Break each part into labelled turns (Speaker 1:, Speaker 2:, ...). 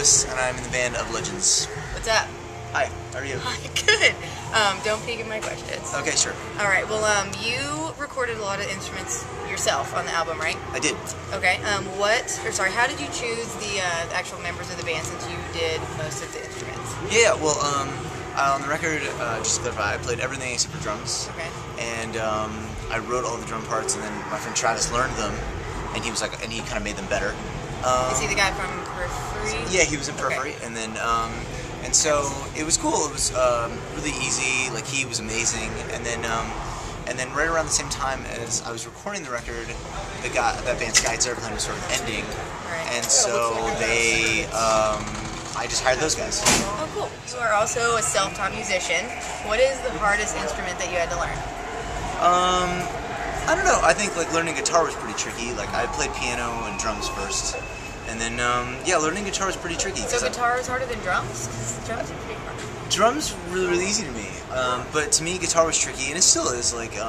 Speaker 1: vocalist, and I'm in the band of Legends.
Speaker 2: What's up?
Speaker 1: Hi, how are you?
Speaker 2: Hi, good. Don't peek at my questions.
Speaker 1: Okay, sure.
Speaker 2: All right. Well, you recorded a lot of instruments yourself on the album, right?
Speaker 1: I did.
Speaker 2: Okay. How did you choose the actual members of the band since you did most of the instruments?
Speaker 1: Yeah, well, on the record, just to clarify, I played everything except for drums.
Speaker 2: Okay.
Speaker 1: And I wrote all the drum parts, and then my friend Travis learned them, and he was like, and he kind of made them better.
Speaker 2: Is he the guy from Periphery?
Speaker 1: Yeah, he was in Periphery,
Speaker 2: okay.
Speaker 1: and then and so it was cool. It was really easy. Like, he was amazing, and then right around the same time as I was recording the record, that band Sky's Airplane was sort of ending,
Speaker 2: right.
Speaker 1: And so I just hired those guys.
Speaker 2: Oh, cool. You are also a self-taught musician. What is the hardest instrument that you had to learn?
Speaker 1: I don't know. I think like learning guitar was pretty tricky. Like, I played piano and drums first, and then yeah, learning guitar was pretty tricky.
Speaker 2: So guitar is harder than drums? 'Cause drums are pretty hard.
Speaker 1: Drums really easy to me, but to me guitar was tricky, and it still is. Like, it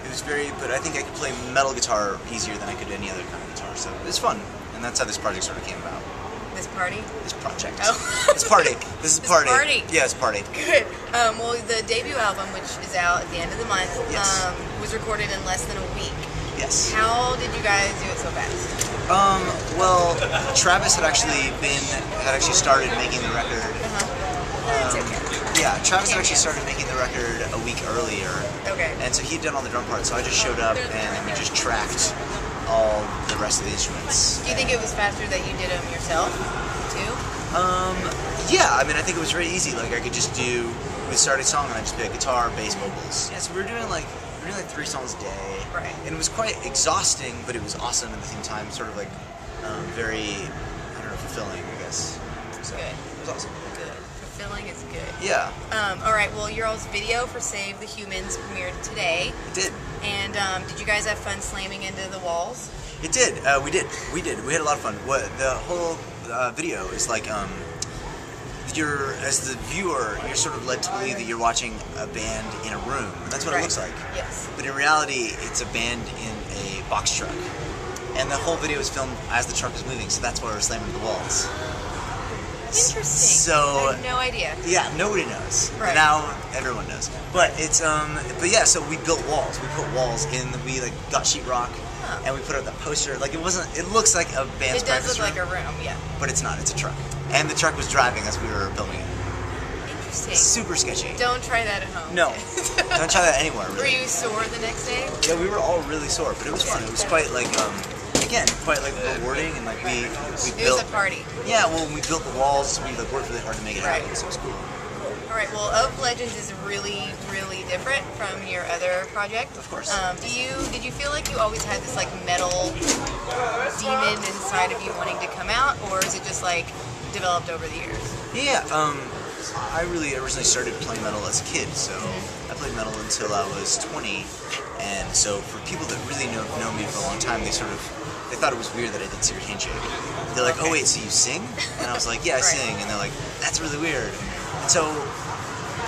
Speaker 1: was but I think I could play metal guitar easier than I could any other kind of guitar. So it was fun, and that's how this project sort of came about.
Speaker 2: This party?
Speaker 1: This project.
Speaker 2: Oh.
Speaker 1: It's party. This is party.
Speaker 2: Party.
Speaker 1: Yeah, it's party.
Speaker 2: Good. Well, the debut album, which is out at the end of the month,
Speaker 1: yes.
Speaker 2: Was recorded in less than a week.
Speaker 1: Yes.
Speaker 2: How did you guys do it so fast?
Speaker 1: Well, Travis had actually started making the record.
Speaker 2: That's okay.
Speaker 1: Yeah, Travis had actually started making the record a week earlier.
Speaker 2: Okay.
Speaker 1: And so he'd done all the drum parts, so I just showed up and we just tracked all the rest of the instruments.
Speaker 2: Do you think it was faster that you did them yourself, too?
Speaker 1: Yeah, I mean, I think it was very easy. Like, I could just we'd start a song and I'd just play guitar, bass, vocals. Yeah, so we were doing like 3 songs a day.
Speaker 2: Right.
Speaker 1: And it was quite exhausting, but it was awesome at the same time, sort of like very, I don't know, fulfilling, I guess. So,
Speaker 2: good.
Speaker 1: It was awesome.
Speaker 2: Good. Fulfilling is good.
Speaker 1: Yeah.
Speaker 2: Alright, well, your all's video for Save the Humans premiered today.
Speaker 1: It did.
Speaker 2: And did you guys have fun slamming into the walls?
Speaker 1: It did. We did. We had a lot of fun. The whole video is like, as the viewer, you're sort of led to believe that you're watching a band in a room. That's what it looks like.
Speaker 2: Yes.
Speaker 1: But in reality, it's a band in a box truck. And the whole video is filmed as the truck is moving, so that's why we're slamming the walls.
Speaker 2: Interesting.
Speaker 1: So
Speaker 2: I had no idea.
Speaker 1: Yeah, nobody knows.
Speaker 2: Right.
Speaker 1: Now everyone knows. But it's but yeah, so we built walls. We put walls in. We like got sheetrock, and we put up that poster. Like, it wasn't. It looks like a band's
Speaker 2: It does
Speaker 1: practice
Speaker 2: look like
Speaker 1: room,
Speaker 2: a room, yeah.
Speaker 1: but it's not. It's a truck, and the truck was driving as we were filming it.
Speaker 2: Interesting.
Speaker 1: Super sketchy.
Speaker 2: Don't try that at home.
Speaker 1: No, don't try that anywhere. Really.
Speaker 2: Were you sore the next day?
Speaker 1: Yeah, we were all really sore, but it was fun. It was quite like again, quite like rewarding, and like we built.
Speaker 2: It was a party.
Speaker 1: Yeah, well, we built the walls. We like worked really hard to make it happen. So it was cool.
Speaker 2: All right. Well, Of Legends is really different from your other project.
Speaker 1: Of course.
Speaker 2: Did you feel like you always had this like metal demon inside of you wanting to come out, or is it just like developed over the years?
Speaker 1: Yeah. I really originally started playing metal as a kid, so I played metal until I was 20, and so for people that really know me for a long time, they thought it was weird that I did Secret Handshake. They're like, oh wait, so you sing? And I was like, yeah, I sing, and they're like, that's really weird. And so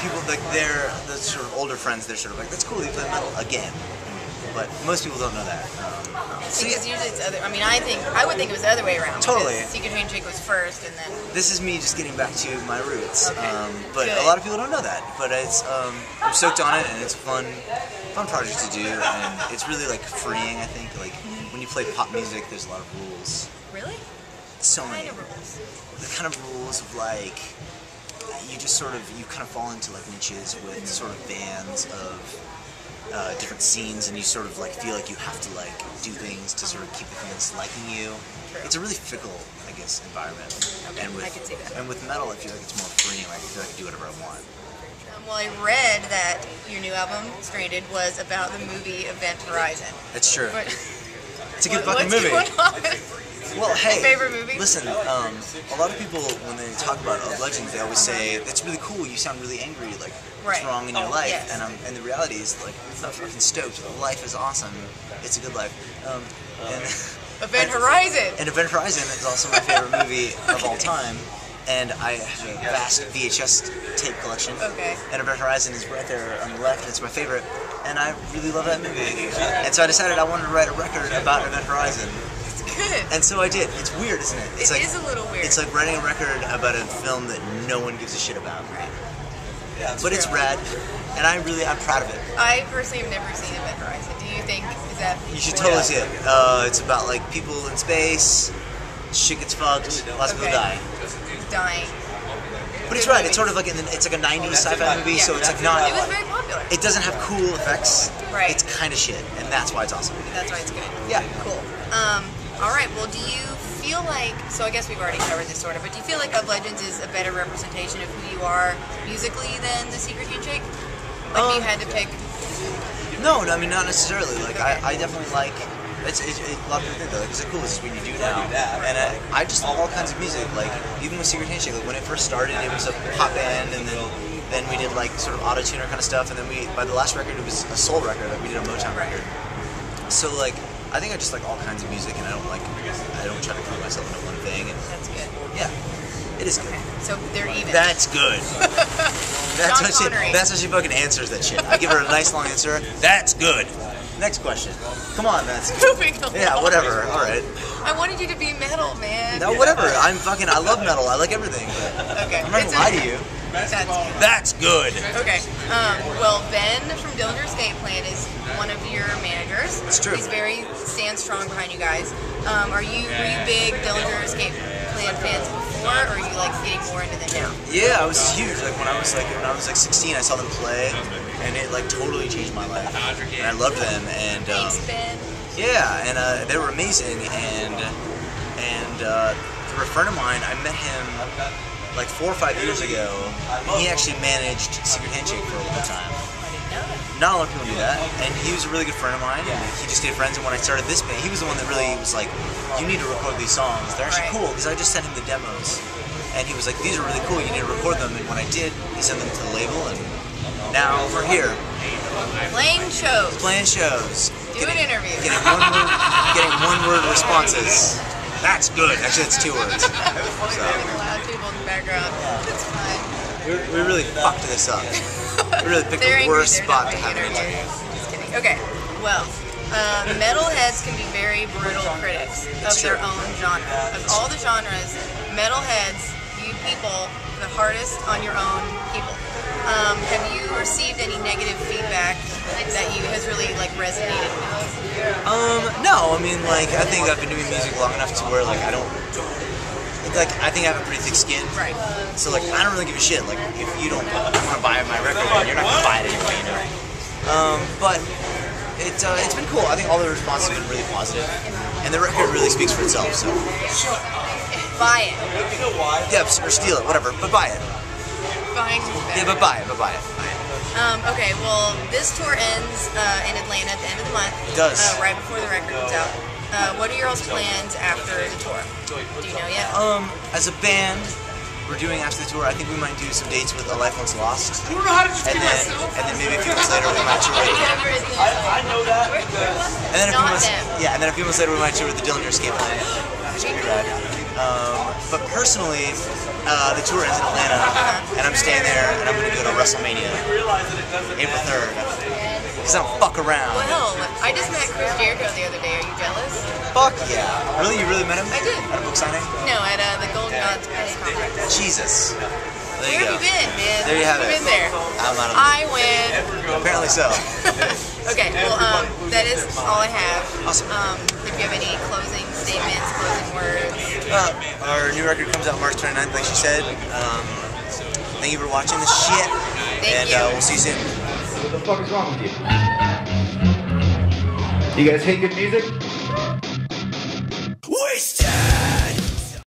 Speaker 1: people, like, the sort of older friends, they're sort of like, that's cool, you play metal again. But most people don't know that.
Speaker 2: Because usually it's other. I mean, I would think it was the other way around.
Speaker 1: Totally.
Speaker 2: Secret Handshake was first, and then.
Speaker 1: This is me just getting back to my roots.
Speaker 2: Okay.
Speaker 1: But
Speaker 2: good.
Speaker 1: a lot of people don't know that. But it's I'm stoked on it, and it's a fun project to do, and it's really like freeing. I think like when you play pop music, there's a lot of rules.
Speaker 2: Really?
Speaker 1: So
Speaker 2: What
Speaker 1: many.
Speaker 2: kind of rules?
Speaker 1: The kind of rules of like you kind of fall into like niches with sort of bands of different scenes, and you sort of like feel like you have to like do things to sort of keep the fans liking you.
Speaker 2: True.
Speaker 1: It's a really fickle, I guess, environment.
Speaker 2: Okay,
Speaker 1: And with
Speaker 2: I can see that.
Speaker 1: and with metal, I feel like it's more freeing. Like, I feel like I can do whatever I want.
Speaker 2: Well, I read that your new album, Stranded, was about the movie Event Horizon.
Speaker 1: That's true.
Speaker 2: But
Speaker 1: It's a good fucking movie.
Speaker 2: What's going on?
Speaker 1: Well, hey,
Speaker 2: favorite movie?
Speaker 1: Listen, a lot of people when they talk about Of Legends, they always say that's really cool. You sound really angry. Like, what's wrong in your life?
Speaker 2: Yes.
Speaker 1: And the reality is, like, I'm fucking stoked. Life is awesome. It's a good life.
Speaker 2: Event Horizon.
Speaker 1: And Event Horizon is also my favorite movie of all time. And I have a vast VHS tape collection.
Speaker 2: Okay.
Speaker 1: And Event Horizon is right there on the left, and it's my favorite. And I really love that movie. And so I decided I wanted to write a record about Event Horizon.
Speaker 2: good.
Speaker 1: And so I did. It's weird, isn't it? It's
Speaker 2: It
Speaker 1: like,
Speaker 2: is a little weird.
Speaker 1: It's like writing a record about a film that no one gives a shit about.
Speaker 2: Right.
Speaker 1: Yeah, but it's rad, and I'm proud of it.
Speaker 2: I personally have never seen Event Horizon. Do you think, is that...
Speaker 1: You should totally see it. It's about like people in space, shit gets fucked, lots of people die.
Speaker 2: Dying.
Speaker 1: But it's right. It's sort of like it's like a '90s sci-fi movie, so it's like not.
Speaker 2: It was very popular.
Speaker 1: It doesn't have cool effects.
Speaker 2: Right.
Speaker 1: It's kind of shit, and that's why it's awesome.
Speaker 2: That's why it's good.
Speaker 1: Yeah.
Speaker 2: Cool. All right. Well, do you feel like? So I guess we've already covered this sort of, but do you feel like Of Legends is a better representation of who you are musically than the Secret Handshake? Like, if you had to pick.
Speaker 1: No, I mean not necessarily. Like
Speaker 2: Okay.
Speaker 1: I definitely like. It's a lot of people think that, like, it's the coolest what you do now. And I just love all kinds of music. Like even with Secret Handshake, like when it first started, it was a pop band, and then we did like sort of auto-tuner kind of stuff, and then by the last record it was a soul record. Like we did a Motown record. So like I think I just like all kinds of music, and I don't try to put myself into one thing. And
Speaker 2: That's good.
Speaker 1: yeah, it is good.
Speaker 2: Okay. So they're even.
Speaker 1: That's good. That's how she fucking answers that shit. I give her a nice long answer. That's good. Next question. Come on, that's good.
Speaker 2: Moving along.
Speaker 1: Yeah, whatever. All right.
Speaker 2: I wanted you to be metal, man.
Speaker 1: No, whatever. I love metal. I like everything.
Speaker 2: Okay.
Speaker 1: I'm not gonna lie to you. That's good.
Speaker 2: Okay. Well, Ben from Dillinger Escape Plan is one of your managers.
Speaker 1: It's true.
Speaker 2: He's very stands strong behind you guys. Were you big Dillinger Escape Plan fans before, or are you like getting more into them now?
Speaker 1: Yeah, I was huge. Like when I was like 16, I saw them play, and it like totally changed my life. And I loved them. And
Speaker 2: Thanks, Ben.
Speaker 1: yeah, and they were amazing. And through a friend of mine, I met him like 4 or 5 years ago. He actually managed Secret Handshake for a long time.
Speaker 2: I didn't know that.
Speaker 1: Not a lot of people knew that, and he was a really good friend of mine. And he just stayed friends, and when I started this band, he was the one that really was like, "You need to record these songs. They're actually cool." Because I just sent him the demos, and he was like, "These are really cool. You need to record them." And when I did, he sent them to the label, and now we're here
Speaker 2: Playing shows.
Speaker 1: playing shows,
Speaker 2: Doing interviews.
Speaker 1: getting one-word responses. That's good. Actually, that's 2 words. So
Speaker 2: Loud people in the background. That's fine.
Speaker 1: we really fucked this up. We really picked
Speaker 2: They're
Speaker 1: the
Speaker 2: angry,
Speaker 1: worst
Speaker 2: they're
Speaker 1: spot
Speaker 2: not
Speaker 1: to have
Speaker 2: being
Speaker 1: an interview.
Speaker 2: interviewed. Just kidding. Okay. Well, metalheads can be very brutal critics of their own genre. Of all the genres, metalheads, you people, the hardest on your own people. Have you received any negative feedback that has really like resonated with you?
Speaker 1: No, I mean, like, I think I've been doing music long enough to where, like, I think I have a pretty thick skin.
Speaker 2: Right.
Speaker 1: So, like, I don't really give a shit. Like, if you don't want to buy my record, then you're not going to buy it anyway, you know? But it's been cool. I think all the responses have been really positive. And the record really speaks for itself, so.
Speaker 2: Buy it.
Speaker 1: Yeah, or steal it, whatever, but buy it.
Speaker 2: Buying is better.
Speaker 1: Yeah, but buy it.
Speaker 2: Okay, well, this tour ends in Atlanta at the end of the month.
Speaker 1: It does.
Speaker 2: Right before the record comes out. What are your all's plans after the tour? Do you know yet?
Speaker 1: As a band, we're doing after the tour, I think we might do some dates with A Life Once Lost.
Speaker 3: You don't know how to just
Speaker 1: And then maybe a few months later we might tour with
Speaker 3: I know that.
Speaker 1: and then a few
Speaker 2: Not
Speaker 1: months later we might tour with the Dillinger Escape Plan, which would be rad. But personally, the tour ends in Atlanta, and I'm staying there, and I'm going to go to WrestleMania, April 3rd. Because I don't fuck around.
Speaker 2: Well, I just met Chris Jericho the other day. Are you jealous?
Speaker 1: Fuck yeah. Really? You really met him?
Speaker 2: I did.
Speaker 1: At a book signing?
Speaker 2: No, at the Golden Gods press conference.
Speaker 1: Jesus. There
Speaker 2: Where
Speaker 1: you
Speaker 2: have
Speaker 1: go.
Speaker 2: you been, man?
Speaker 1: There you have it.
Speaker 2: You've been there.
Speaker 1: I'm out of
Speaker 2: I win.
Speaker 1: Apparently so.
Speaker 2: Okay, well, that is all I have.
Speaker 1: Awesome.
Speaker 2: If you have any closing statements, closing words.
Speaker 1: Our new record comes out March 29th, like she said. Thank you for watching this shit.
Speaker 2: Thank
Speaker 1: and
Speaker 2: you.
Speaker 1: We'll see you soon.
Speaker 4: What the fuck is wrong with you? You guys hate good music?